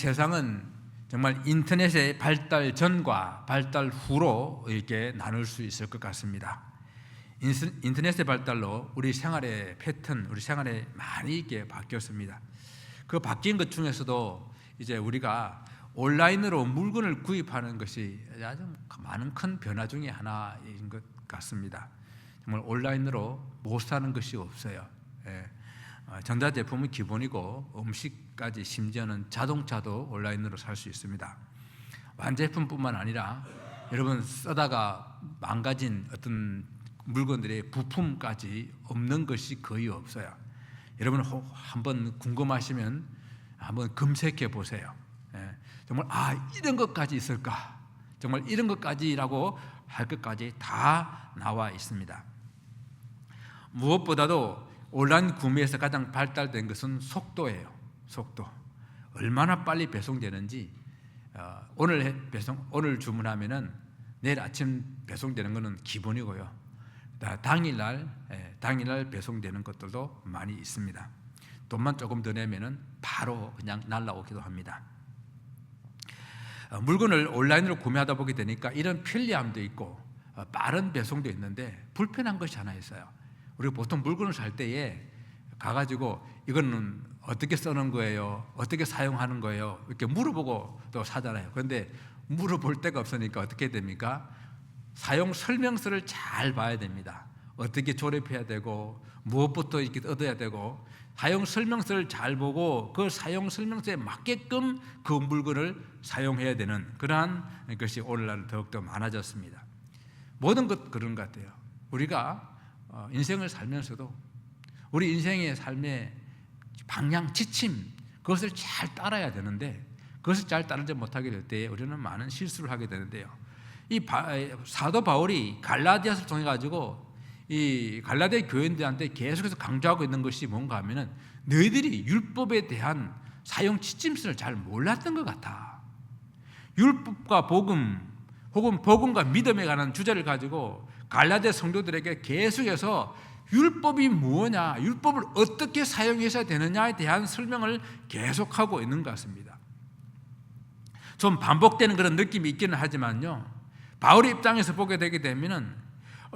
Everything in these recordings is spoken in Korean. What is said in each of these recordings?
세상은 정말 인터넷의 발달 전과 발달 후로 이렇게 나눌 수 있을 것 같습니다. 인터넷의 발달로 우리 생활의 패턴, 우리 생활에 많이 있게 바뀌었습니다. 그 바뀐 것 중에서도 이제 우리가 온라인으로 물건을 구입하는 것이 아주 많은 큰 변화 중에 하나인 것 같습니다. 정말 온라인으로 못 사는 것이 없어요. 전자제품은 기본이고 음식까지 심지어는 자동차도 온라인으로 살 수 있습니다. 완제품뿐만 아니라 여러분 쓰다가 망가진 어떤 물건들의 부품까지 없는 것이 거의 없어요. 여러분 한번 궁금하시면 한번 검색해 보세요. 정말 이런 것까지 있을까? 정말 이런 것까지라고 할 것까지 다 나와 있습니다. 무엇보다도 온라인 구매에서 가장 발달된 것은 속도예요. 속도. 얼마나 빨리 배송되는지 오늘 주문하면은 내일 아침 배송되는 것은 기본이고요. 당일날 배송되는 것들도 많이 있습니다. 돈만 조금 더 내면은 바로 그냥 날라오기도 합니다. 물건을 온라인으로 구매하다 보게 되니까 이런 편리함도 있고 빠른 배송도 있는데 불편한 것이 하나 있어요. 우리가 보통 물건을 살 때에 가가지고 이거는 어떻게 쓰는 거예요? 어떻게 사용하는 거예요? 이렇게 물어보고 또 사잖아요. 그런데 물어볼 데가 없으니까 어떻게 됩니까? 사용 설명서를 잘 봐야 됩니다. 어떻게 조립해야 되고 무엇부터 이렇게 얻어야 되고 사용 설명서를 잘 보고 그 사용 설명서에 맞게끔 그 물건을 사용해야 되는 그러한 것이 오늘날 더욱더 많아졌습니다. 모든 것 그런 것 같아요. 우리가 인생을 살면서도 우리 인생의 삶의 방향, 지침 그것을 잘 따라야 되는데 그것을 잘 따르지 못하게 될 때에 우리는 많은 실수를 하게 되는데요. 이 사도 바울이 갈라디아서를 통해 가지고 이 갈라디아 교인들한테 계속해서 강조하고 있는 것이 뭔가 하면은 너희들이 율법에 대한 사용 지침서를 잘 몰랐던 것 같아. 율법과 복음 혹은 복음과 믿음에 관한 주제를 가지고 갈라디아 성도들에게 계속해서 율법이 뭐냐, 율법을 어떻게 사용해야 되느냐에 대한 설명을 계속하고 있는 것 같습니다. 좀 반복되는 그런 느낌이 있기는 하지만요, 바울의 입장에서 보게 되게 되면은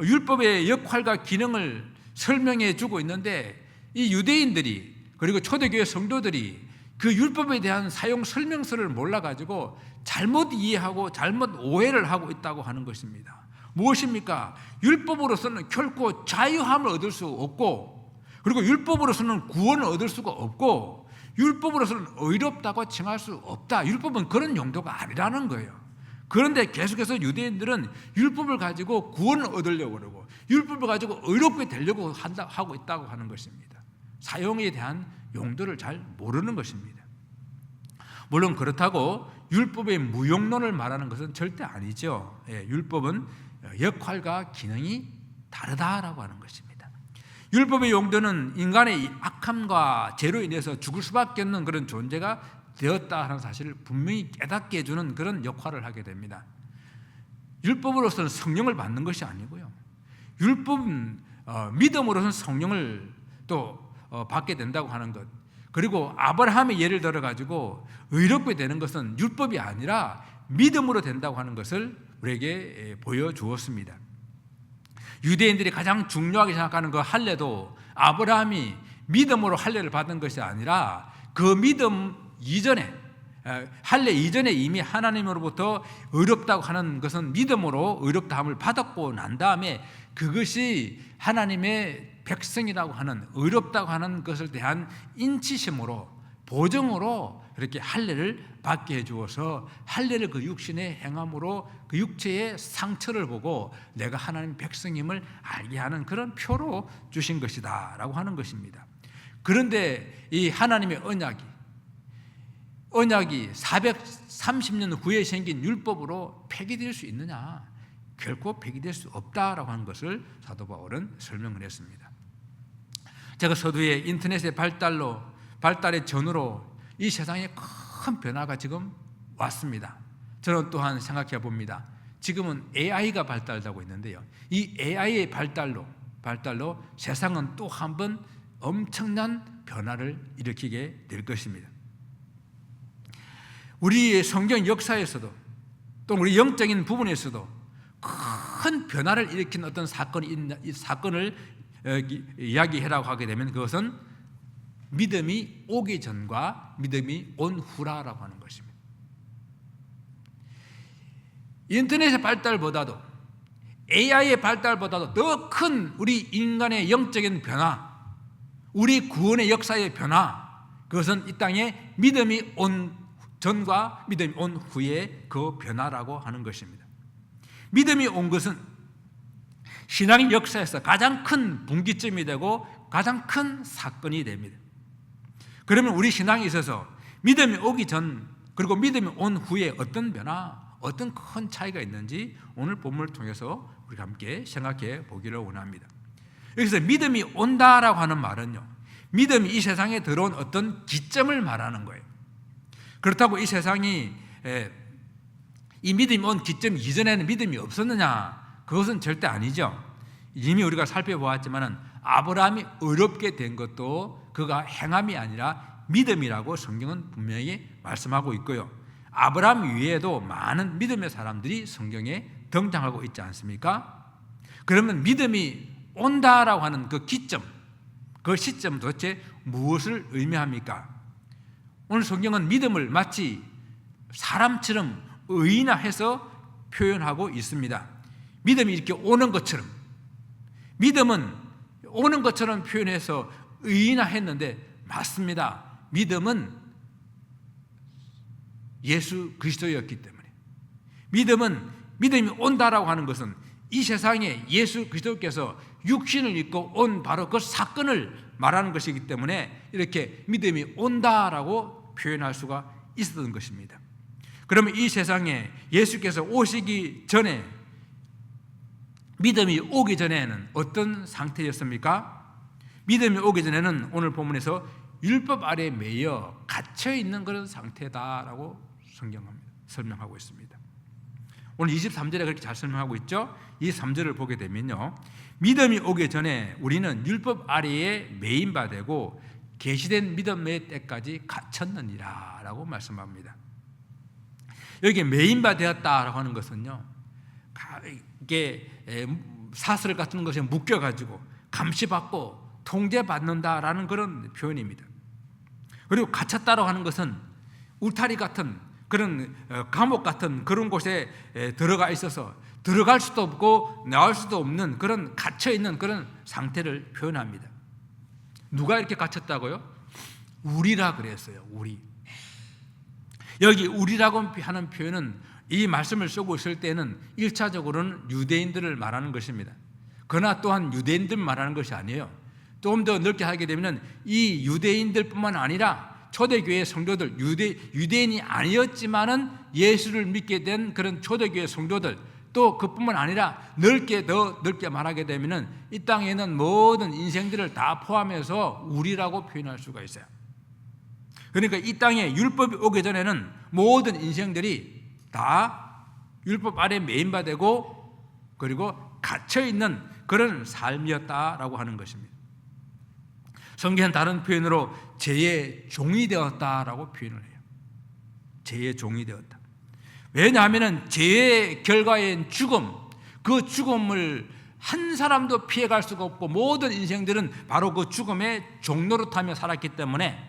율법의 역할과 기능을 설명해 주고 있는데 이 유대인들이 그리고 초대교회 성도들이 그 율법에 대한 사용 설명서를 몰라가지고 잘못 이해하고 잘못 오해를 하고 있다고 하는 것입니다. 무엇입니까? 율법으로서는 결코 자유함을 얻을 수 없고 그리고 율법으로서는 구원을 얻을 수가 없고 율법으로서는 의롭다고 칭할 수 없다. 율법은 그런 용도가 아니라는 거예요. 그런데 계속해서 유대인들은 율법을 가지고 구원을 얻으려고 그러고 율법을 가지고 의롭게 되려고 하고 있다고 하는 것입니다. 사용에 대한 용도를 잘 모르는 것입니다. 물론 그렇다고 율법의 무용론을 말하는 것은 절대 아니죠. 율법은 역할과 기능이 다르다라고 하는 것입니다. 율법의 용도는 인간의 악함과 죄로 인해서 죽을 수밖에 없는 그런 존재가 되었다 하는 사실을 분명히 깨닫게 해주는 그런 역할을 하게 됩니다. 율법으로서는 성령을 받는 것이 아니고요. 율법은 믿음으로서는 성령을 또 받게 된다고 하는 것. 그리고 아브라함의 예를 들어가지고 의롭게 되는 것은 율법이 아니라 믿음으로 된다고 하는 것을 우리에게 보여주었습니다. 유대인들이 가장 중요하게 생각하는 그 할례도 아브라함이 믿음으로 할례를 받은 것이 아니라 그 믿음 이전에 할례 이전에 이미 하나님으로부터 의롭다고 하는 것은 믿음으로 의롭다함을 받았고 난 다음에 그것이 하나님의 백성이라고 하는 의롭다고 하는 것을 대한 인치심으로 보정으로 이렇게 할례를 받게 해주어서 할례를 그 육신의 행함으로 그 육체의 상처를 보고 내가 하나님 백성임을 알게 하는 그런 표로 주신 것이다 라고 하는 것입니다. 그런데 이 하나님의 언약이 430년 후에 생긴 율법으로 폐기될 수 있느냐? 결코 폐기될 수 없다라고 하는 것을 사도 바울은 설명을 했습니다. 제가 서두에 인터넷의 발달의 전후로 이 세상에 큰 변화가 지금 왔습니다. 저는 또한 생각해 봅니다. 지금은 AI가 발달하고 있는데요. 이 AI의 발달로 세상은 또 한 번 엄청난 변화를 일으키게 될 것입니다. 우리의 성경 역사에서도 또 우리 영적인 부분에서도 큰 변화를 일으킨 어떤 사건을 이야기해라고 하게 되면 그것은 믿음이 오기 전과 믿음이 온 후라라고 하는 것입니다. 인터넷의 발달보다도 AI의 발달보다도 더 큰 우리 인간의 영적인 변화, 우리 구원의 역사의 변화, 그것은 이 땅에 믿음이 온 전과 믿음이 온 후의 그 변화라고 하는 것입니다. 믿음이 온 것은 신앙의 역사에서 가장 큰 분기점이 되고 가장 큰 사건이 됩니다. 그러면 우리 신앙에 있어서 믿음이 오기 전 그리고 믿음이 온 후에 어떤 변화, 어떤 큰 차이가 있는지 오늘 본문을 통해서 우리가 함께 생각해 보기를 원합니다. 여기서 믿음이 온다라고 하는 말은요, 믿음이 이 세상에 들어온 어떤 기점을 말하는 거예요. 그렇다고 이 세상이 이 믿음이 온 기점 이전에는 믿음이 없었느냐? 그것은 절대 아니죠. 이미 우리가 살펴보았지만 아브라함이 어렵게 된 것도 그가 행함이 아니라 믿음이라고 성경은 분명히 말씀하고 있고요. 아브라함 외에도 많은 믿음의 사람들이 성경에 등장하고 있지 않습니까? 그러면 믿음이 온다라고 하는 그 기점, 그 시점 도대체 무엇을 의미합니까? 오늘 성경은 믿음을 마치 사람처럼 의인화해서 표현하고 있습니다. 믿음이 이렇게 오는 것처럼, 믿음은 오는 것처럼 표현해서 의인화했는데 맞습니다. 믿음은 예수 그리스도였기 때문에, 믿음이 온다라고 하는 것은 이 세상에 예수 그리스도께서 육신을 입고 온 바로 그 사건을 말하는 것이기 때문에 이렇게 믿음이 온다라고 표현할 수가 있었던 것입니다. 그러면 이 세상에 예수께서 오시기 전에, 믿음이 오기 전에는 어떤 상태였습니까? 믿음이 오기 전에는 오늘 본문에서 율법 아래에 매여 갇혀있는 그런 상태다라고 설명하고 있습니다. 오늘 23절에 그렇게 잘 설명하고 있죠. 이 3절을 보게 되면요, 믿음이 오기 전에 우리는 율법 아래에 매인 바 되고 계시된 믿음의 때까지 갇혔느니라 라고 말씀합니다. 여기 매인 바 되었다라고 하는 것은요, 이게 사슬 같은 것에 묶여가지고 감시받고 통제받는다라는 그런 표현입니다. 그리고 갇혔다라고 하는 것은 울타리 같은 그런 감옥 같은 그런 곳에 들어가 있어서 들어갈 수도 없고 나올 수도 없는 그런 갇혀있는 그런 상태를 표현합니다. 누가 이렇게 갇혔다고요? 우리라 그랬어요. 우리. 여기 우리라고 하는 표현은 이 말씀을 쓰고 있을 때는 1차적으로는 유대인들을 말하는 것입니다. 그러나 또한 유대인들 말하는 것이 아니에요. 조금 더 넓게 하게 되면 이 유대인들뿐만 아니라 초대교회 성도들, 유대인이 아니었지만은 예수를 믿게 된 그런 초대교회 성도들, 또 그뿐만 아니라 더 넓게 말하게 되면은 이 땅에 있는 모든 인생들을 다 포함해서 우리라고 표현할 수가 있어요. 그러니까 이 땅에 율법이 오기 전에는 모든 인생들이 다 율법 아래 매인바되고 그리고 갇혀있는 그런 삶이었다라고 하는 것입니다. 성경은 다른 표현으로 죄의 종이 되었다라고 표현을 해요. 죄의 종이 되었다. 왜냐하면 죄의 결과인 죽음, 그 죽음을 한 사람도 피해갈 수가 없고 모든 인생들은 바로 그 죽음의 종노릇하며 살았기 때문에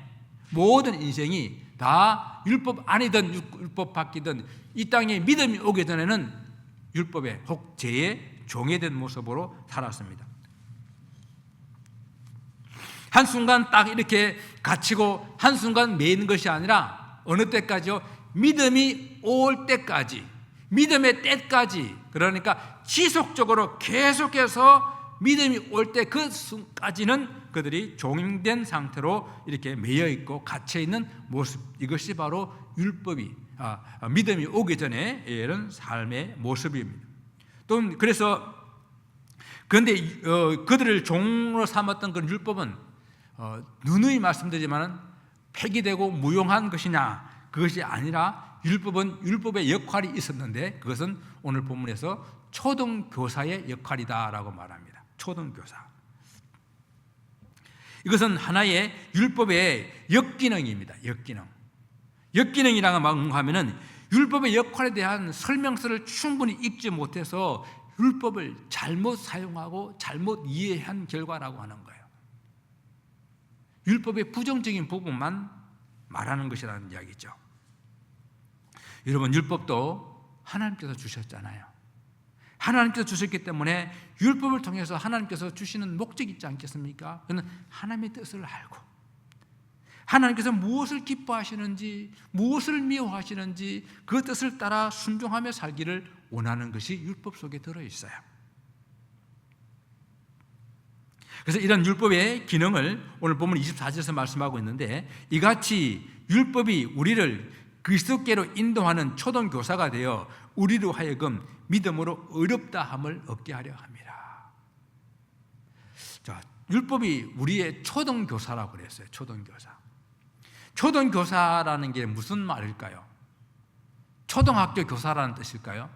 모든 인생이 다 율법 아니든 율법 밖이든 이 땅에 믿음이 오기 전에는 율법의 혹 죄의 종이 된 모습으로 살았습니다. 한순간 딱 이렇게 갇히고 한순간 매이는 것이 아니라 어느 때까지요? 믿음이 올 때까지, 믿음의 때까지, 그러니까 지속적으로 계속해서 믿음이 올 때 그 순까지는 그들이 종된 상태로 이렇게 매여 있고 갇혀 있는 모습, 이것이 바로 율법이 믿음이 오기 전에 이런 삶의 모습입니다. 또 그래서 그런데 그들을 종으로 삼았던 그 율법은 누누이 말씀드리지만 폐기되고 무용한 것이냐, 그것이 아니라 율법은 율법의 역할이 있었는데 그것은 오늘 본문에서 초등교사의 역할이다라고 말합니다. 초등교사. 이것은 하나의 율법의 역기능입니다. 역기능. 역기능이라고 하면은 율법의 역할에 대한 설명서를 충분히 읽지 못해서 율법을 잘못 사용하고 잘못 이해한 결과라고 하는 거예요. 율법의 부정적인 부분만 말하는 것이라는 이야기죠. 여러분, 율법도 하나님께서 주셨잖아요. 하나님께서 주셨기 때문에 율법을 통해서 하나님께서 주시는 목적이 있지 않겠습니까? 그는 하나님의 뜻을 알고 하나님께서 무엇을 기뻐하시는지, 무엇을 미워하시는지 그 뜻을 따라 순종하며 살기를 원하는 것이 율법 속에 들어있어요. 그래서 이런 율법의 기능을 오늘 본문 24절에서 말씀하고 있는데, 이같이 율법이 우리를 그리스도께로 인도하는 초등교사가 되어 우리로 하여금 믿음으로 의롭다함을 얻게 하려 합니다. 자, 율법이 우리의 초등교사라고 그랬어요. 초등교사. 초등교사라는 게 무슨 말일까요? 초등학교 교사라는 뜻일까요?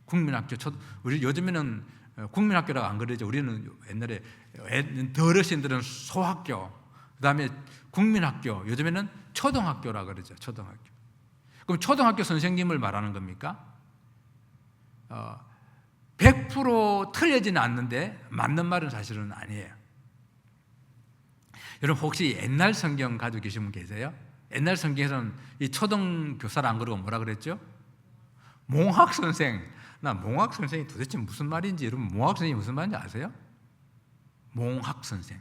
국민학교, 우리 요즘에는 국민학교라고 안 그러죠. 우리는 옛날에 더 어르신들은 소학교, 그 다음에 국민학교, 요즘에는 초등학교라고 그러죠. 초등학교. 그럼 초등학교 선생님을 말하는 겁니까? 100% 틀려지는 않는데 맞는 말은 사실은 아니에요. 여러분, 혹시 옛날 성경 가지고 계신 분 계세요? 옛날 성경에서는 이 초등교사를 안 그러고 뭐라 그랬죠? 몽학선생. 나 몽학선생이 도대체 무슨 말인지, 여러분 몽학선생이 무슨 말인지 아세요? 몽학선생.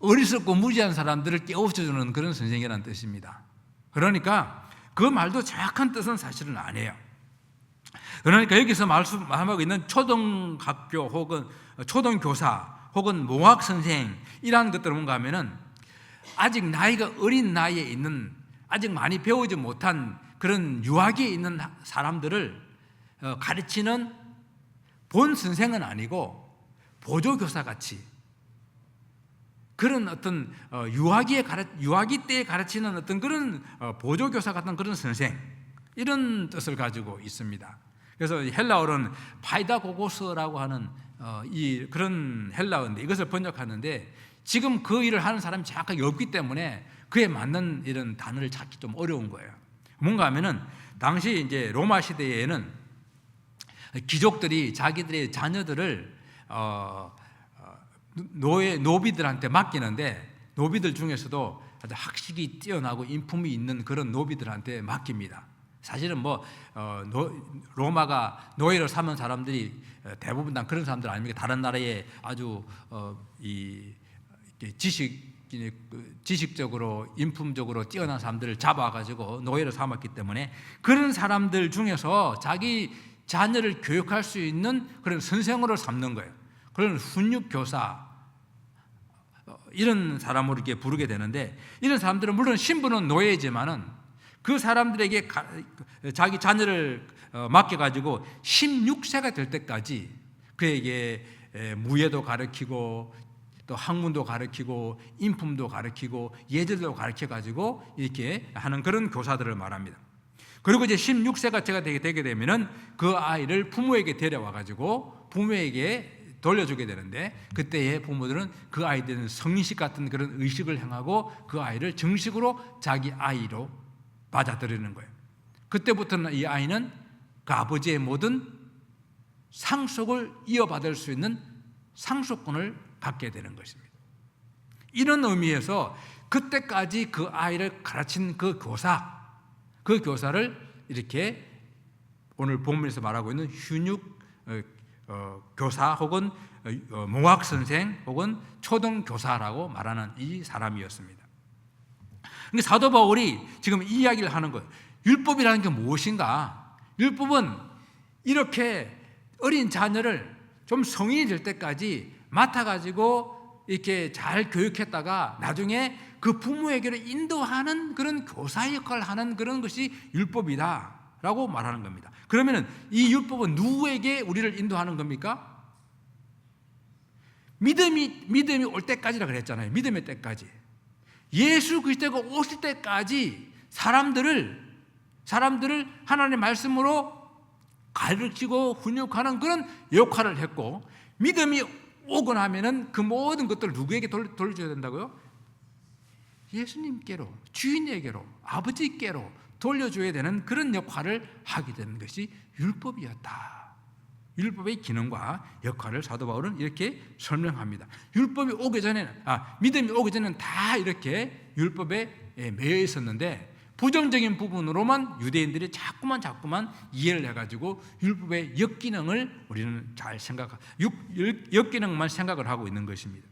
어리석고 무지한 사람들을 깨우쳐주는 그런 선생이라는 뜻입니다. 그러니까 그 말도 정확한 뜻은 사실은 아니에요. 그러니까 여기서 말씀하고 있는 초등학교 혹은 초등교사 혹은 몽학선생이라는 것들은 뭔가 하면은 아직 나이가 어린 나이에 있는, 아직 많이 배우지 못한 그런 유아기에 있는 사람들을 가르치는 본 선생은 아니고 보조교사 같이 그런 어떤 유아기 때에 가르치는 어떤 그런 보조교사 같은 그런 선생, 이런 뜻을 가지고 있습니다. 그래서 헬라어로는 파이다고고스라고 하는 그런 헬라어인데, 이것을 번역하는데 지금 그 일을 하는 사람이 정확하게 없기 때문에 그에 맞는 이런 단어를 찾기 좀 어려운 거예요. 뭔가 하면은 당시 이제 로마 시대에는 귀족들이 자기들의 자녀들을 노비들한테 맡기는데, 노비들 중에서도 아주 학식이 뛰어나고 인품이 있는 그런 노비들한테 맡깁니다. 사실은 로마가 노예로 삼은 사람들이 대부분 다 그런 사람들 아닙니까? 다른 나라에 아주 지식적으로 인품적으로 뛰어난 사람들을 잡아가지고 노예로 삼았기 때문에 그런 사람들 중에서 자기 자녀를 교육할 수 있는 그런 선생으로 삼는 거예요. 그런 훈육교사, 이런 사람으로 이렇게 부르게 되는데, 이런 사람들은 물론 신분은 노예지만은 그 사람들에게 자기 자녀를 맡겨가지고 16세가 될 때까지 그에게 무예도 가르치고 또 학문도 가르치고 인품도 가르치고 예절도 가르쳐가지고 이렇게 하는 그런 교사들을 말합니다. 그리고 이제 16세가 되게 되면은 그 아이를 부모에게 데려와가지고 부모에게 돌려주게 되는데, 그때의 부모들은 그 아이들은 성인식 같은 그런 의식을 행하고 그 아이를 정식으로 자기 아이로 받아들이는 거예요. 그때부터는 이 아이는 그 아버지의 모든 상속을 이어받을 수 있는 상속권을 갖게 되는 것입니다. 이런 의미에서 그때까지 그 아이를 가르친 그 교사를 이렇게 오늘 본문에서 말하고 있는 훈육 교사 혹은 몽학선생 혹은 초등교사라고 말하는 이 사람이었습니다. 그러니까 사도 바울이 지금 이 이야기를 하는 거예요. 율법이라는 게 무엇인가? 율법은 이렇게 어린 자녀를 좀 성인이 될 때까지 맡아가지고 이렇게 잘 교육했다가 나중에 그 부모에게로 인도하는 그런 교사 역할을 하는 그런 것이 율법이다라고 말하는 겁니다. 그러면은 이 율법은 누구에게 우리를 인도하는 겁니까? 믿음이 올 때까지라 그랬잖아요. 믿음의 때까지. 예수 그리스도가 오실 때까지 사람들을 하나님의 말씀으로 가르치고 훈육하는 그런 역할을 했고, 믿음이 오고 나면은 그 모든 것들을 누구에게 돌려줘야 된다고요? 예수님께로, 주인에게로, 아버지께로 돌려줘야 되는 그런 역할을 하게 되는 것이 율법이었다. 율법의 기능과 역할을 사도 바울은 이렇게 설명합니다. 율법이 오기 전에는, 믿음이 오기 전에는 다 이렇게 율법에 매여 있었는데, 부정적인 부분으로만 유대인들이 자꾸만 이해를 해가지고 율법의 역기능을 우리는 잘 역기능만 생각을 하고 있는 것입니다.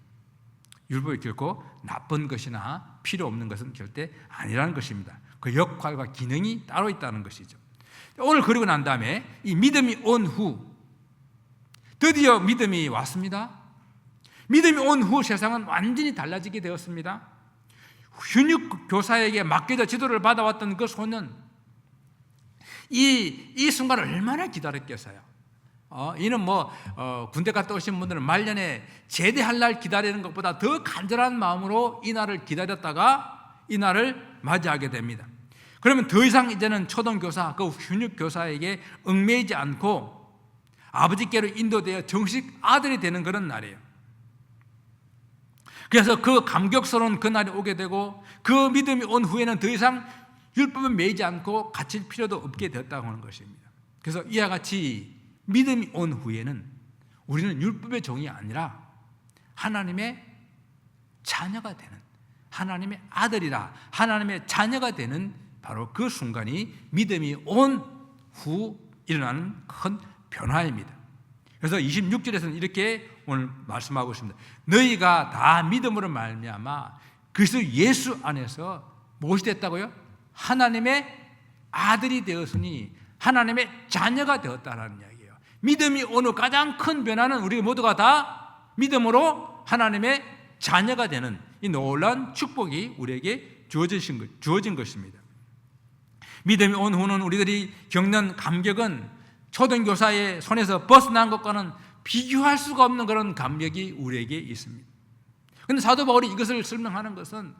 율법이 결코 나쁜 것이나 필요 없는 것은 절대 아니라는 것입니다. 그 역할과 기능이 따로 있다는 것이죠. 오늘 그러고 난 다음에 이 믿음이 온 후, 드디어 믿음이 왔습니다. 믿음이 온 후 세상은 완전히 달라지게 되었습니다. 훈육 교사에게 맡겨져 지도를 받아왔던 그 소년, 이 순간을 얼마나 기다렸겠어요. 이는 군대 갔다 오신 분들은 말년에 제대할 날 기다리는 것보다 더 간절한 마음으로 이 날을 기다렸다가 이 날을 맞이하게 됩니다. 그러면 더 이상 이제는 초등교사, 그 훈육교사에게 얽매이지 않고 아버지께로 인도되어 정식 아들이 되는 그런 날이에요. 그래서 그 감격스러운 그 날이 오게 되고, 그 믿음이 온 후에는 더 이상 율법에 매이지 않고 갇힐 필요도 없게 되었다고 하는 것입니다. 그래서 이와 같이 믿음이 온 후에는 우리는 율법의 종이 아니라 하나님의 자녀가 되는, 하나님의 아들이라 하나님의 자녀가 되는 바로 그 순간이 믿음이 온 후 일어나는 큰 변화입니다. 그래서 26절에서는 이렇게 오늘 말씀하고 있습니다. 너희가 다 믿음으로 말미암아 그리스도 예수 안에서 무엇이 됐다고요? 하나님의 아들이 되었으니 하나님의 자녀가 되었다라는 이야기예요. 믿음이 오는 가장 큰 변화는 우리 모두가 다 믿음으로 하나님의 자녀가 되는 이 놀라운 축복이 우리에게 주어진 것입니다. 믿음이 온 후는 우리들이 겪는 감격은 초등교사의 손에서 벗어난 것과는 비교할 수가 없는 그런 감격이 우리에게 있습니다. 그런데 사도 바울이 이것을 설명하는 것은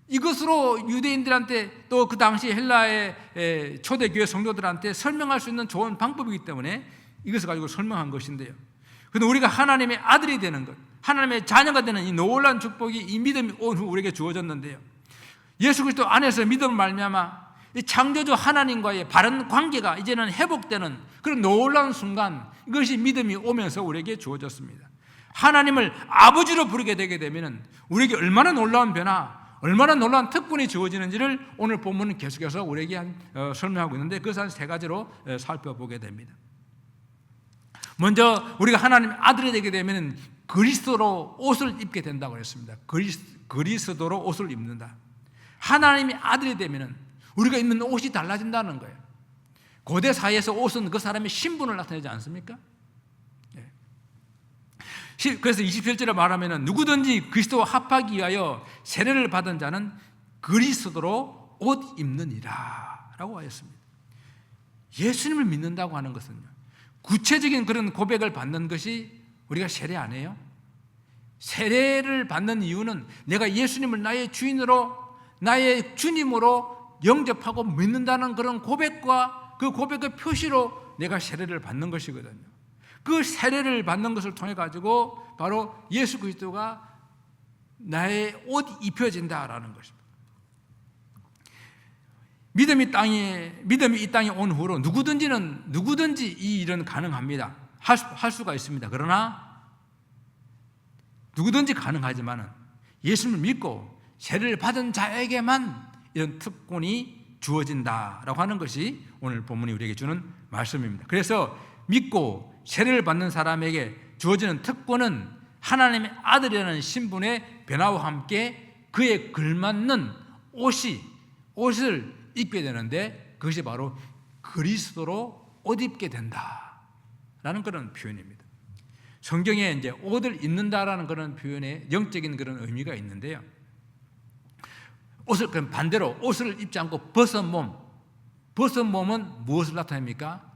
이것으로 유대인들한테 또 그 당시 헬라의 초대교회 성도들한테 설명할 수 있는 좋은 방법이기 때문에 이것을 가지고 설명한 것인데요. 그런데 우리가 하나님의 아들이 되는 것, 하나님의 자녀가 되는 이 놀라운 축복이 이 믿음이 온 후 우리에게 주어졌는데요. 예수 그리스도 안에서 믿음을 말미암아 이 창조주 하나님과의 바른 관계가 이제는 회복되는 그런 놀라운 순간, 이것이 믿음이 오면서 우리에게 주어졌습니다. 하나님을 아버지로 부르게 되게 되면 우리에게 얼마나 놀라운 변화, 얼마나 놀라운 특권이 주어지는지를 오늘 본문은 계속해서 우리에게 설명하고 있는데, 그것을 한 세 가지로 살펴보게 됩니다. 먼저 우리가 하나님의 아들이 되게 되면 그리스도로 옷을 입게 된다고 했습니다. 그리스도로 옷을 입는다. 하나님의 아들이 되면 우리가 입는 옷이 달라진다는 거예요. 고대 사회에서 옷은 그 사람의 신분을 나타내지 않습니까? 그래서 27절에 말하면 누구든지 그리스도와 합하기 위하여 세례를 받은 자는 그리스도로 옷 입느니라 라고 하였습니다. 예수님을 믿는다고 하는 것은요, 구체적인 그런 고백을 받는 것이 우리가 세례 아니에요? 세례를 받는 이유는 내가 예수님을 나의 주인으로, 나의 주님으로 영접하고 믿는다는 그런 고백과 그 고백의 표시로 내가 세례를 받는 것이거든요. 그 세례를 받는 것을 통해 가지고 바로 예수 그리스도가 나의 옷 입혀진다라는 것입니다. 믿음이 이 땅에 온 후로 누구든지 이 일은 가능합니다. 할 수가 있습니다. 그러나 누구든지 가능하지만은 예수님을 믿고 세례를 받은 자에게만 이런 특권이 주어진다라고 하는 것이 오늘 본문이 우리에게 주는 말씀입니다. 그래서 믿고 세례를 받는 사람에게 주어지는 특권은 하나님의 아들이라는 신분의 변화와 함께 그에 걸맞는 옷을 입게 되는데, 그것이 바로 그리스도로 옷 입게 된다라는 그런 표현입니다. 성경에 이제 옷을 입는다라는 그런 표현에 영적인 그런 의미가 있는데요. 그럼 반대로 옷을 입지 않고 벗은 몸은 무엇을 나타냅니까?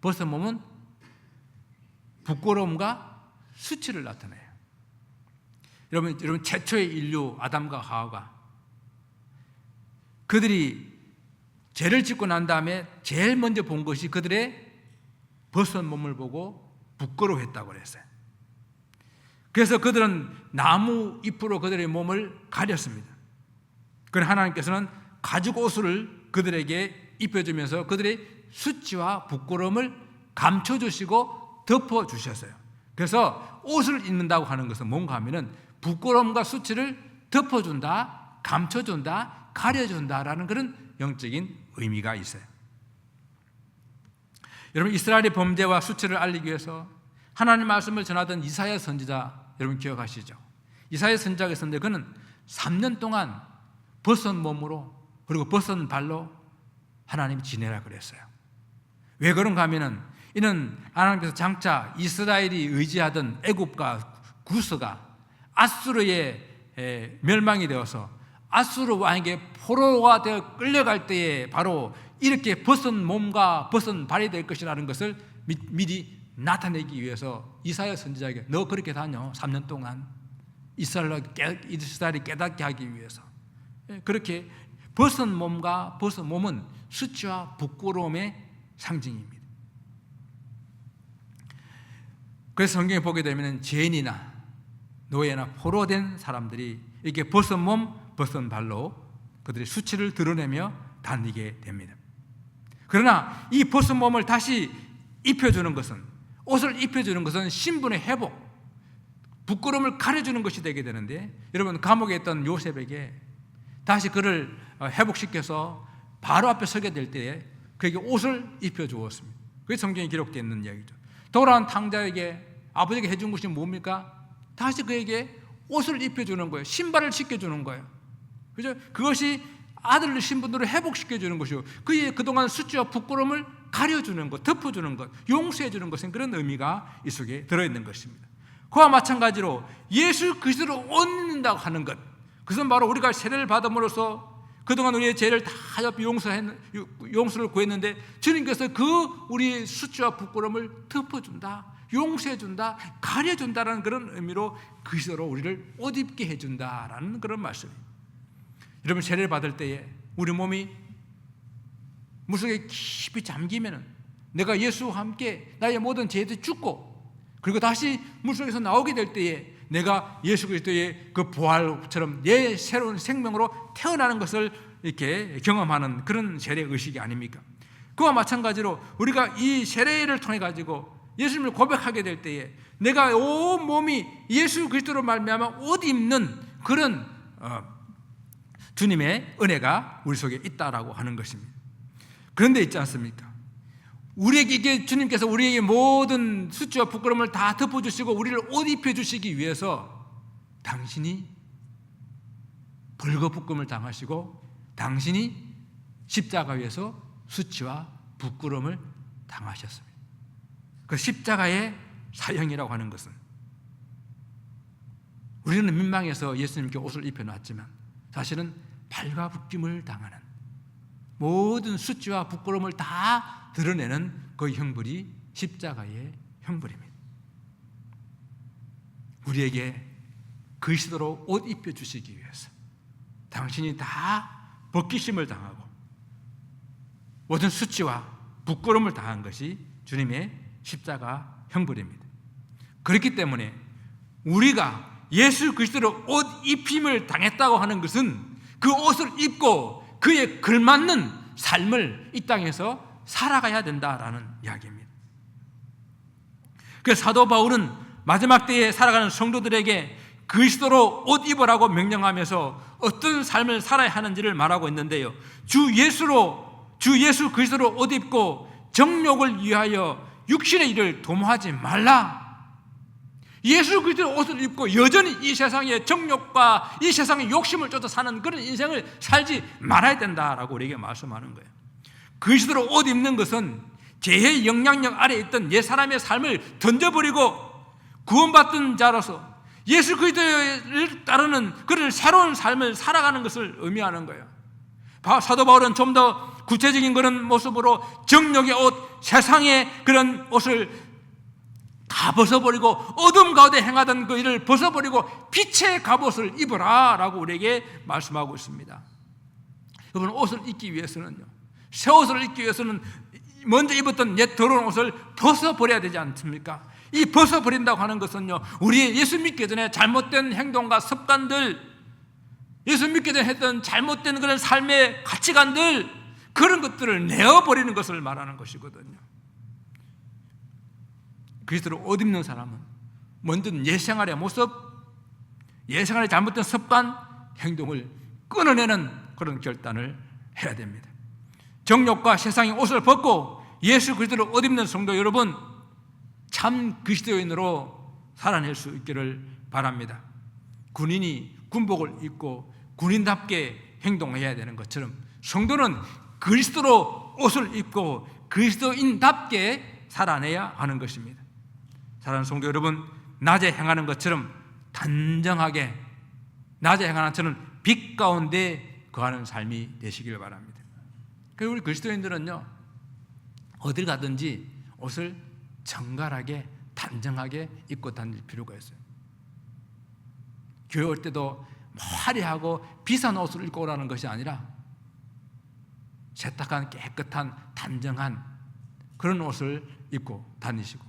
벗은 몸은 부끄러움과 수치를 나타내요. 여러분 최초의 인류 아담과 하와가 그들이 죄를 짓고 난 다음에 제일 먼저 본 것이 그들의 벗은 몸을 보고 부끄러워했다고 그랬어요. 그래서 그들은 나무 잎으로 그들의 몸을 가렸습니다. 그러나 하나님께서는 가죽 옷을 그들에게 입혀주면서 그들의 수치와 부끄러움을 감춰주시고 덮어주셨어요. 그래서 옷을 입는다고 하는 것은 뭔가 하면은 부끄러움과 수치를 덮어준다, 감춰준다, 가려준다라는 그런 영적인 의미가 있어요. 여러분, 이스라엘의 범죄와 수치를 알리기 위해서 하나님 말씀을 전하던 이사야 선지자 여러분 기억하시죠? 이사야 선지자가 있었는데 그는 3년 동안 벗은 몸으로 그리고 벗은 발로 하나님이 지내라 그랬어요. 왜 그런가 하면은 이는 하나님께서 장차 이스라엘이 의지하던 애굽과 구스가 아수르의 멸망이 되어서 아수르 왕에게 포로가 되어 끌려갈 때에 바로 이렇게 벗은 몸과 벗은 발이 될 것이라는 것을 미리 나타내기 위해서 이사야 선지자에게 너 그렇게 다녀 3년 동안 이스라엘이 깨닫게 하기 위해서 그렇게 벗은 몸과 벗은 몸은 수치와 부끄러움의 상징입니다. 그래서 성경에 보게 되면 죄인이나 노예나 포로된 사람들이 이렇게 벗은 몸, 벗은 발로 그들의 수치를 드러내며 다니게 됩니다. 그러나 이 벗은 몸을 다시 입혀주는 것은, 옷을 입혀주는 것은 신분의 회복, 부끄러움을 가려주는 것이 되게 되는데, 여러분 감옥에 있던 요셉에게 다시 그를 회복시켜서 바로 앞에 서게 될 때에 그에게 옷을 입혀주었습니다. 그게 성경에 기록되어 있는 이야기죠. 돌아온 탕자에게 아버지에게 해준 것이 뭡니까? 다시 그에게 옷을 입혀주는 거예요. 신발을 신겨주는 거예요. 그죠? 그것이 아들의 신분으로 회복시켜주는 것이요, 그의 그동안 수치와 부끄러움을 가려주는 것, 덮어주는 것, 용서해주는 것은 그런 의미가 이 속에 들어있는 것입니다. 그와 마찬가지로 예수 그리스도로 옷 입는다고 하는 것, 그것은 바로 우리가 세례를 받음으로써 그동안 우리의 죄를 다 용서를 구했는데 주님께서 그 우리의 수치와 부끄러움을 덮어준다, 용서해준다, 가려준다라는 그런 의미로 그리스도로 우리를 옷 입게 해준다라는 그런 말씀입니다. 여러분, 세례를 받을 때에 우리 몸이 물속에 깊이 잠기면은 내가 예수와 함께 나의 모든 죄도 죽고 그리고 다시 물속에서 나오게 될 때에 내가 예수 그리스도의 그 부활처럼 내 새로운 생명으로 태어나는 것을 이렇게 경험하는 그런 세례 의식이 아닙니까? 그와 마찬가지로 우리가 이 세례를 통해 가지고 예수님을 고백하게 될 때에 내가 온 몸이 예수 그리스도로 말미암아 옷 입는 그런 주님의 은혜가 우리 속에 있다라고 하는 것입니다. 그런데 있지 않습니까? 우리에게 주님께서 우리에게 모든 수치와 부끄러움을 다 덮어주시고 우리를 옷 입혀주시기 위해서 당신이 벌거벗김을 당하시고 당신이 십자가에서 수치와 부끄러움을 당하셨습니다. 그 십자가의 사형이라고 하는 것은 우리는 민망해서 예수님께 옷을 입혀놨지만 사실은 발가벗김을 당하는 모든 수치와 부끄러움을 다 드러내는 그 형벌이 십자가의 형벌입니다. 우리에게 그리스도로 옷 입혀주시기 위해서 당신이 다 벗기심을 당하고 모든 수치와 부끄러움을 당한 것이 주님의 십자가 형벌입니다. 그렇기 때문에 우리가 예수 그리스도로 옷 입힘을 당했다고 하는 것은 그 옷을 입고 그에 걸맞는 삶을 이 땅에서 살아가야 된다라는 이야기입니다. 그래서 사도 바울은 마지막 때에 살아가는 성도들에게 그리스도로 옷 입으라고 명령하면서 어떤 삶을 살아야 하는지를 말하고 있는데요, 주 예수 그리스도로 옷 입고 정욕을 위하여 육신의 일을 도모하지 말라. 예수 그리스도의 옷을 입고 여전히 이 세상의 정욕과 이 세상의 욕심을 쫓아 사는 그런 인생을 살지 말아야 된다라고 우리에게 말씀하는 거예요. 그리스도로 옷 입는 것은 죄의 영향력 아래에 있던 옛 사람의 삶을 던져버리고 구원받은 자로서 예수 그리스도를 따르는 그런 새로운 삶을 살아가는 것을 의미하는 거예요. 사도 바울은 좀 더 구체적인 그런 모습으로 정욕의 옷, 세상의 그런 옷을 다 벗어버리고 어둠 가운데 행하던 그 일을 벗어버리고 빛의 갑옷을 입어라 라고 우리에게 말씀하고 있습니다. 여러분, 옷을 입기 위해서는요, 새 옷을 입기 위해서는 먼저 입었던 옛 더러운 옷을 벗어버려야 되지 않습니까? 이 벗어버린다고 하는 것은요, 우리 예수 믿기 전에 잘못된 행동과 습관들, 예수 믿게 전 했던 잘못된 그런 삶의 가치관들, 그런 것들을 내어버리는 것을 말하는 것이거든요. 그리스도를 옷 입는 사람은 먼저는 옛생활의 모습, 옛생활의 잘못된 습관, 행동을 끊어내는 그런 결단을 해야 됩니다. 정욕과 세상의 옷을 벗고 예수 그리스도를 옷 입는 성도 여러분, 참 그리스도인으로 살아낼 수 있기를 바랍니다. 군인이 군복을 입고 군인답게 행동해야 되는 것처럼 성도는 그리스도로 옷을 입고 그리스도인답게 살아내야 하는 것입니다. 사랑하는 성도 여러분, 낮에 행하는 것처럼 단정하게, 낮에 행하는 것처럼 빛 가운데 거하는 삶이 되시길 바랍니다. 그리고 우리 그리스도인들은요, 어딜 가든지 옷을 정갈하게 단정하게 입고 다닐 필요가 있어요. 교회 올 때도 화려하고 비싼 옷을 입고 오라는 것이 아니라 세탁한 깨끗한 단정한 그런 옷을 입고 다니시고,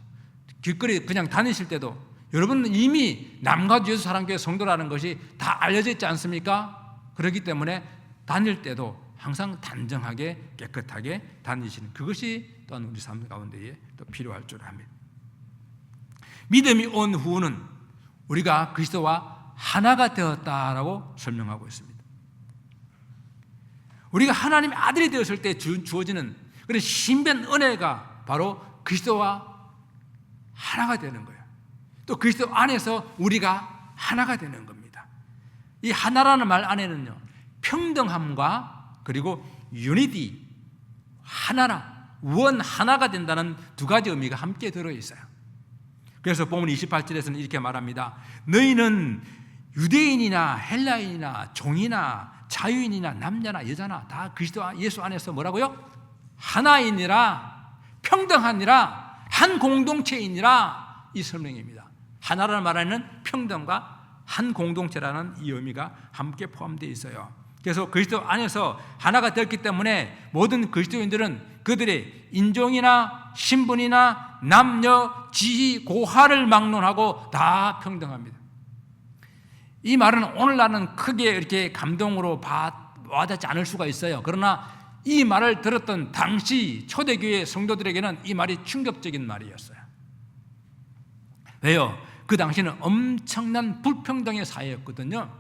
길거리 그냥 다니실 때도 여러분은 이미 남과 예수 사랑교회 성도라는 것이 다 알려져 있지 않습니까? 그렇기 때문에 다닐 때도 항상 단정하게 깨끗하게 다니시는 그것이 또한 우리 삶 가운데에 또 필요할 줄 압니다. 믿음이 온 후는 우리가 그리스도와 하나가 되었다라고 설명하고 있습니다. 우리가 하나님의 아들이 되었을 때 주어지는 그런 신비한 은혜가 바로 그리스도와 하나가 되는 거예요. 또 그리스도 안에서 우리가 하나가 되는 겁니다. 이 하나라는 말 안에는요, 평등함과 그리고 유니티, 하나라, 원 하나가 된다는 두 가지 의미가 함께 들어있어요. 그래서 본문 28절에서는 이렇게 말합니다. 너희는 유대인이나 헬라인이나 종이나 자유인이나 남자나 여자나 다 그리스도 예수 안에서 뭐라고요? 하나이니라, 평등하니라, 한 공동체이니라, 이 설명입니다. 하나라는 말에는 평등과 한 공동체라는 이 의미가 함께 포함되어 있어요. 그래서 그리스도 안에서 하나가 되었기 때문에 모든 그리스도인들은 그들의 인종이나 신분이나 남녀, 지위, 고하를 막론하고 다 평등합니다. 이 말은 오늘날은 크게 이렇게 감동으로 와닿지 않을 수가 있어요. 그러나 이 말을 들었던 당시 초대교회 성도들에게는 이 말이 충격적인 말이었어요. 왜요? 그 당시는 엄청난 불평등의 사회였거든요.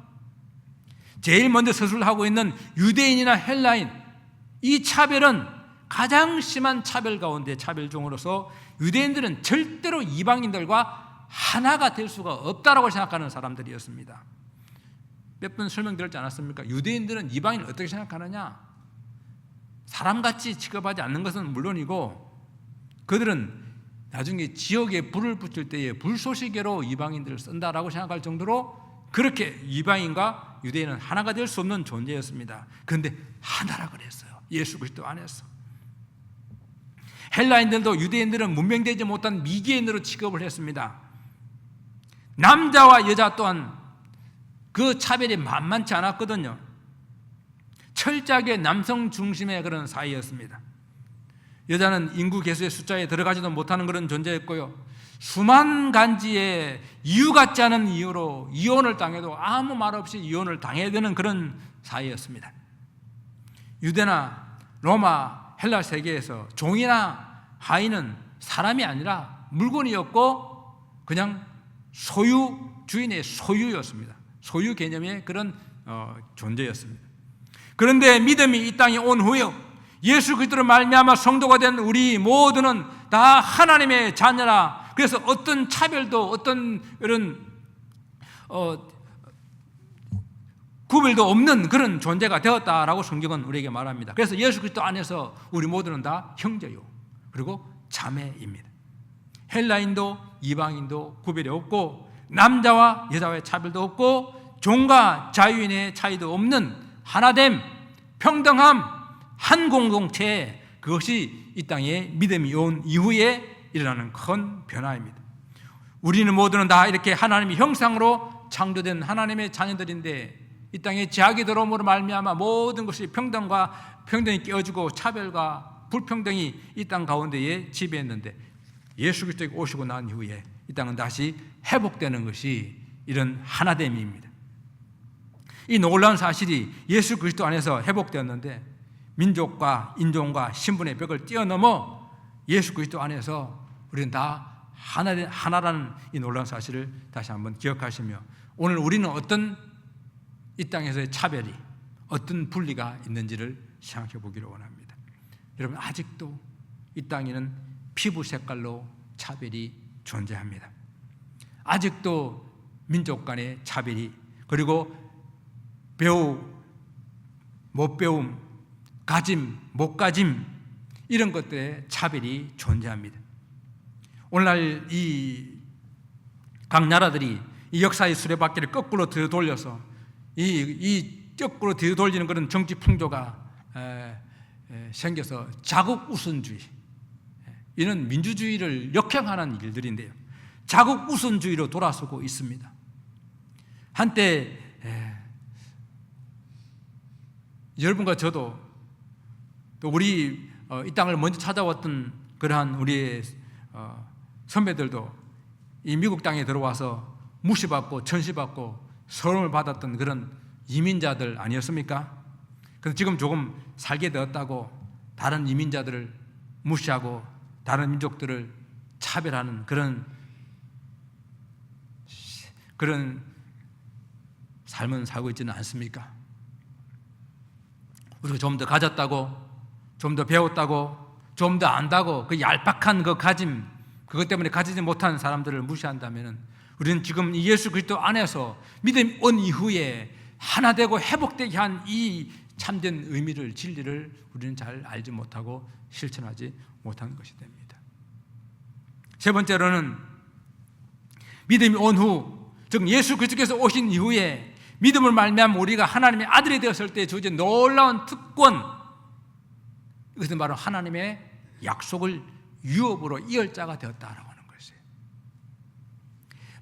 제일 먼저 서술하고 있는 유대인이나 헬라인, 이 차별은 가장 심한 차별 가운데 차별 중으로서 유대인들은 절대로 이방인들과 하나가 될 수가 없다라고 생각하는 사람들이었습니다. 몇 번 설명드렸지 않았습니까? 유대인들은 이방인을 어떻게 생각하느냐? 사람같이 취급하지 않는 것은 물론이고, 그들은 나중에 지역에 불을 붙일 때에 불쏘시개로 이방인들을 쓴다라고 생각할 정도로 그렇게 이방인과 유대인은 하나가 될 수 없는 존재였습니다. 그런데 하나라 그랬어요. 예수 그리스도 안에서. 헬라인들도 유대인들은 문명되지 못한 미개인으로 취급을 했습니다. 남자와 여자 또한 그 차별이 만만치 않았거든요. 철저하게 남성 중심의 그런 사회였습니다. 여자는 인구 개수의 숫자에 들어가지도 못하는 그런 존재였고요, 수만 간지의 이유 같지 않은 이유로 이혼을 당해도 아무 말 없이 이혼을 당해야 되는 그런 사회였습니다. 유대나 로마, 헬라 세계에서 종이나 하인은 사람이 아니라 물건이었고 그냥 주인의 소유였습니다. 소유 개념의 그런 존재였습니다. 그런데 믿음이 이 땅에 온 후에 예수 그리스도로 말미암아 성도가 된 우리 모두는 다 하나님의 자녀라. 그래서 어떤 차별도 어떤 이런 구별도 없는 그런 존재가 되었다라고 성경은 우리에게 말합니다. 그래서 예수 그리스도 안에서 우리 모두는 다 형제요, 그리고 자매입니다. 헬라인도 이방인도 구별이 없고, 남자와 여자와의 차별도 없고, 종과 자유인의 차이도 없는 하나됨, 평등함, 한 공동체, 그것이 이 땅에 믿음이 온 이후에 일어나는 큰 변화입니다. 우리는 모두는 다 이렇게 하나님의 형상으로 창조된 하나님의 자녀들인데, 이 땅에 죄악이 들어옴으로 말미암아 모든 것이 평등이 깨어지고 차별과 불평등이 이 땅 가운데에 지배했는데, 예수 그리스도가 오시고 난 이후에 이 땅은 다시 회복되는 것이 이런 하나됨입니다. 이 놀라운 사실이 예수 그리스도 안에서 회복되었는데 민족과 인종과 신분의 벽을 뛰어넘어 예수 그리스도 안에서 우리는 다 하나라는 이 놀라운 사실을 다시 한번 기억하시며 오늘 우리는 어떤 이 땅에서의 차별이 어떤 분리가 있는지를 생각해 보기를 원합니다. 여러분, 아직도 이 땅에는 피부 색깔로 차별이 존재합니다. 아직도 민족 간의 차별이, 그리고 배우, 못 배움, 가짐, 못 가짐, 이런 것들의 차별이 존재합니다. 오늘날 각 나라들이 이 역사의 수레바퀴를 거꾸로 뒤돌려서 이 거꾸로 뒤돌리는 그런 정치 풍조가 생겨서 자국 우선주의, 이는 민주주의를 역행하는 일들인데요, 자국 우선주의로 돌아서고 있습니다. 한때 여러분과 저도 또 우리 이 땅을 먼저 찾아왔던 그러한 우리의 선배들도 이 미국 땅에 들어와서 무시받고 천시받고 서름을 받았던 그런 이민자들 아니었습니까? 그래서 지금 조금 살게 되었다고 다른 이민자들을 무시하고 다른 민족들을 차별하는 그런 삶은 살고 있지는 않습니까? 우리가 좀 더 가졌다고, 좀 더 배웠다고, 좀 더 안다고 그 얄팍한 그 가짐, 그것 때문에 가지지 못한 사람들을 무시한다면 우리는 지금 이 예수 그리스도 안에서 믿음이 온 이후에 하나 되고 회복되게 한 이 참된 의미를, 진리를 우리는 잘 알지 못하고 실천하지 못한 것이 됩니다. 세 번째로는 믿음이 온 후, 즉 예수 그리스도께서 오신 이후에 믿음을 말미암아 우리가 하나님의 아들이 되었을 때 주어진 놀라운 특권, 이것은 바로 하나님의 약속을 유업으로 이을 자가 되었다라고 하는 것이에요.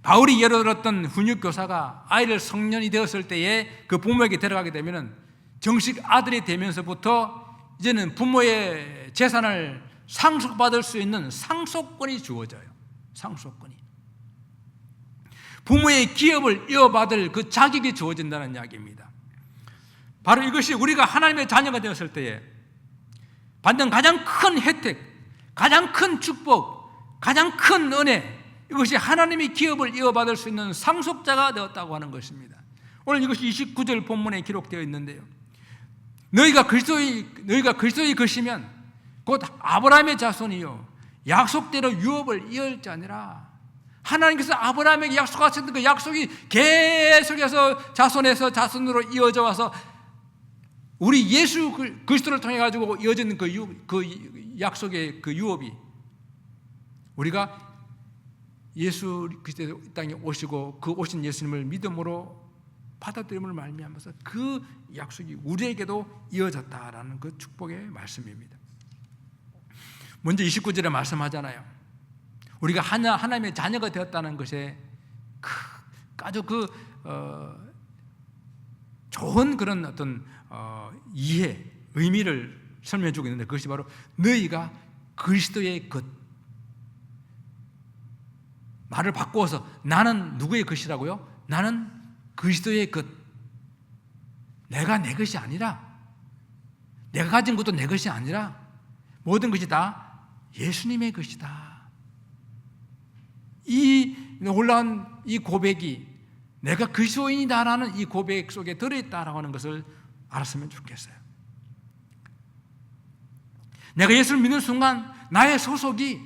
바울이 예로 들었던 훈육교사가 아이를 성년이 되었을 때에 그 부모에게 데려가게 되면 정식 아들이 되면서부터 이제는 부모의 재산을 상속받을 수 있는 상속권이 주어져요. 상속권이. 부모의 기업을 이어받을 그 자격이 주어진다는 이야기입니다. 바로 이것이 우리가 하나님의 자녀가 되었을 때에 받는 가장 큰 혜택, 가장 큰 축복, 가장 큰 은혜, 이것이 하나님의 기업을 이어받을 수 있는 상속자가 되었다고 하는 것입니다. 오늘 이것이 29절 본문에 기록되어 있는데요, 너희가 그리스도의 것이면 곧 아브라함의 자손이요 약속대로 유업을 이을 자니라. 하나님께서 아브라함에게 약속하셨던 그 약속이 계속해서 자손에서 자손으로 이어져 와서 우리 예수 그리스도를 통해 가지고 이어지는 그 약속의 그 유업이, 우리가 예수 그리스도 땅에 오시고 그 오신 예수님을 믿음으로 받아들임을 말미암아서 그 약속이 우리에게도 이어졌다라는 그 축복의 말씀입니다. 먼저 29절에 말씀하잖아요. 우리가 하나님의 자녀가 되었다는 것에 아주 좋은 그런 어떤 이해, 의미를 설명해 주고 있는데, 그것이 바로 너희가 그리스도의 것. 말을 바꾸어서 나는 누구의 것이라고요? 나는 그리스도의 것. 내가 내 것이 아니라, 내가 가진 것도 내 것이 아니라 모든 것이 다 예수님의 것이다. 이 놀라운 이 고백이 내가 그리스도인이다라는 이 고백 속에 들어있다라고 하는 것을 알았으면 좋겠어요. 내가 예수를 믿는 순간 나의 소속이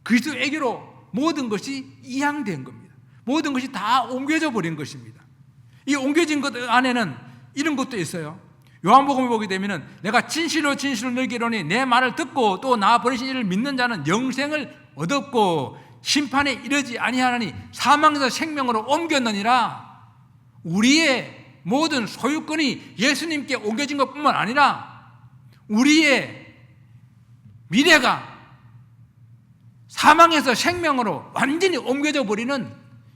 그리스도에게로 모든 것이 이양된 겁니다. 모든 것이 다 옮겨져 버린 것입니다. 이 옮겨진 것 안에는 이런 것도 있어요. 요한복음에 보게 되면 내가 진실로 너희에게 이르노니 내 말을 듣고 또 나 보내신 이를 믿는 자는 영생을 얻었고 심판에 이르지 아니하나니 사망에서 생명으로 옮겼느니라. 우리의 모든 소유권이 예수님께 옮겨진 것뿐만 아니라 우리의 미래가 사망에서 생명으로 완전히 옮겨져 버리는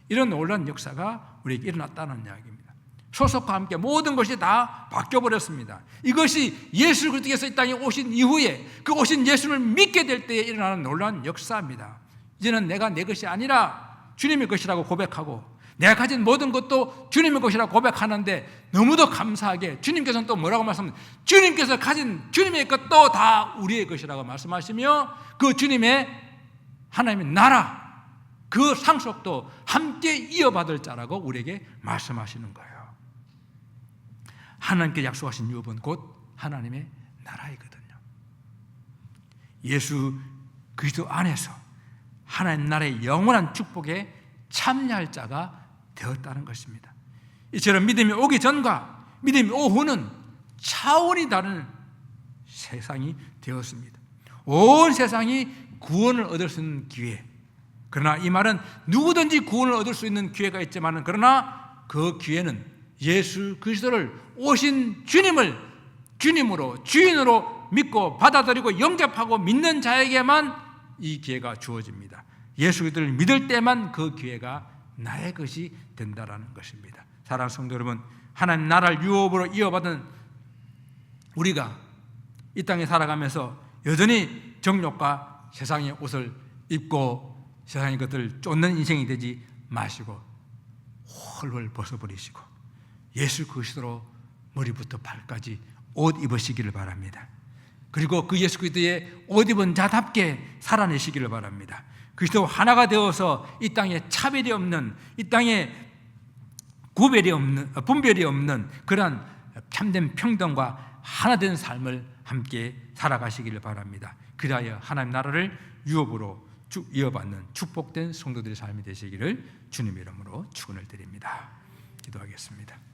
이런 놀라운 역사가 우리에게 일어났다는 이야기입니다. 소속과 함께 모든 것이 다 바뀌어버렸습니다. 이것이 예수 그리스도께서 이 땅에 오신 이후에 그 오신 예수를 믿게 될 때에 일어나는 놀라운 역사입니다. 이제는 내가 내 것이 아니라 주님의 것이라고 고백하고 내가 가진 모든 것도 주님의 것이라고 고백하는데 너무도 감사하게 주님께서는 또 뭐라고 말씀하십니까? 주님께서 가진 주님의 것도 다 우리의 것이라고 말씀하시며 그 주님의 하나님의 나라 그 상속도 함께 이어받을 자라고 우리에게 말씀하시는 거예요. 하나님께 약속하신 유업은 곧 하나님의 나라이거든요. 예수 그리스도 안에서 하나님 나라의 영원한 축복에 참여할 자가 되었다는 것입니다. 이처럼 믿음이 오기 전과 믿음이 오후는 차원이 다른 세상이 되었습니다. 온 세상이 구원을 얻을 수 있는 기회. 그러나 이 말은 누구든지 구원을 얻을 수 있는 기회가 있지만 그러나 그 기회는 예수 그리스도를 오신 주님을 주님으로 주인으로 믿고 받아들이고 영접하고 믿는 자에게만 이 기회가 주어집니다. 예수 그리스도를 믿을 때만 그 기회가 나의 것이 된다라는 것입니다. 사랑하는 성도 여러분, 하나님 나라를 유업으로 이어받은 우리가 이 땅에 살아가면서 여전히 정욕과 세상의 옷을 입고 세상의 것들을 쫓는 인생이 되지 마시고 홀홀 벗어버리시고 예수 그리스도로 머리부터 발까지 옷 입으시기를 바랍니다. 그리고 그 예수 그리스도의 옷 입은 자답게 살아내시기를 바랍니다. 그리스도 하나가 되어서 이 땅에 차별이 없는, 이 땅에 구별이 없는, 분별이 없는 그러한 참된 평등과 하나된 삶을 함께 살아가시기를 바랍니다. 그리하여 하나님 나라를 유업으로 이어받는 축복된 성도들의 삶이 되시기를 주님의 이름으로 축원을 드립니다. 기도하겠습니다.